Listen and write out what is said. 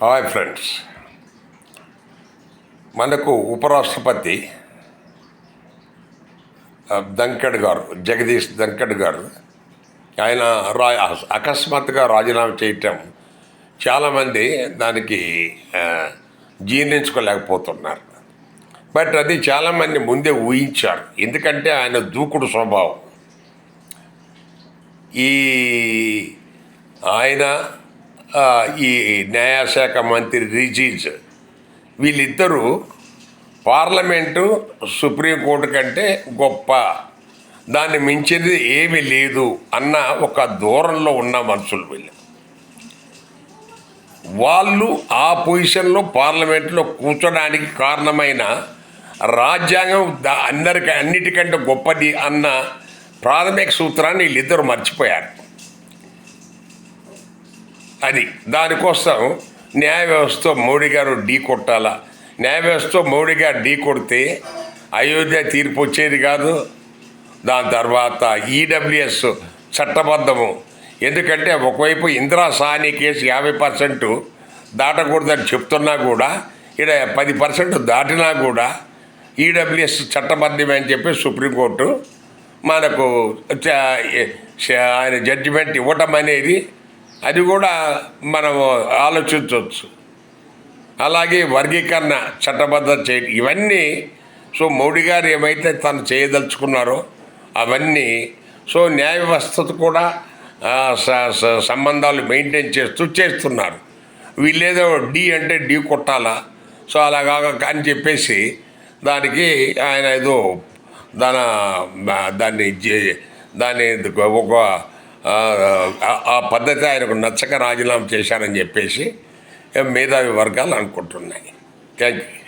Hi friends, మనకు ఉపరాష్ట్రపతి ధన్ఖడ్ గారు, జగదీష్ ధన్ఖడ్ గారు, ఆయన అకస్మాత్తుగా రాజీనామా చేయటం చాలామంది దానికి జీర్ణించుకోలేకపోతున్నారు. బట్ అది చాలామంది ముందే ఊహించారు. ఎందుకంటే ఆయన దూకుడు స్వభావం. ఆయన ఈ న్యాయశాఖ మంత్రి రిజిజ్ వీళ్ళిద్దరూ పార్లమెంటు సుప్రీంకోర్టు కంటే గొప్ప, దాన్ని మించింది ఏమీ లేదు అన్న ఒక దూరంలో ఉన్న మనుషులు వాళ్ళు ఆ పొజిషన్లో పార్లమెంట్లో కూర్చోడానికి కారణమైన రాజ్యాంగం అన్నిటికంటే గొప్పది అన్న ప్రాథమిక సూత్రాన్ని వీళ్ళిద్దరూ మర్చిపోయారు. అది దానికోసం న్యాయ వ్యవస్థ మోడీ గారు ఢీ కొట్టాలా. న్యాయ వ్యవస్థ మోడీ గారు ఢీ కొడితే అయోధ్య తీర్పు వచ్చేది కాదు. దాని తర్వాత ఈడబ్ల్యూఎస్ చట్టబద్ధము. ఎందుకంటే ఒకవైపు ఇందిరా సాహ్ని కేసు 50% దాటకూడదని చెప్తున్నా కూడా, ఇక్కడ 10% దాటినా కూడా ఈడబ్ల్యూఎస్ చట్టబద్ధమే అని చెప్పి సుప్రీంకోర్టు మనకు ఆయన జడ్జిమెంట్ ఇవ్వటం అనేది, అది కూడా మనము ఆలోచించవచ్చు. అలాగే వర్గీకరణ చట్టబద్ధత చేయడం, ఇవన్నీ మోడీ గారు ఏమైతే తను చేయదలుచుకున్నారో అవన్నీ న్యాయ వ్యవస్థతో కూడా సంబంధాలు మెయింటైన్ చేస్తున్నారు. వీళ్ళేదో ఢీ అంటే ఢీ కొట్టాలా, అలాగా అని చెప్పేసి దానికి ఆయన ఏదో దాన్ని ఒక ఆ పద్ధతి ఆయనకు నచ్చక రాజీనామా చేశారని చెప్పేసి మేధావి వర్గాలు అనుకుంటున్నాయి. Thank you.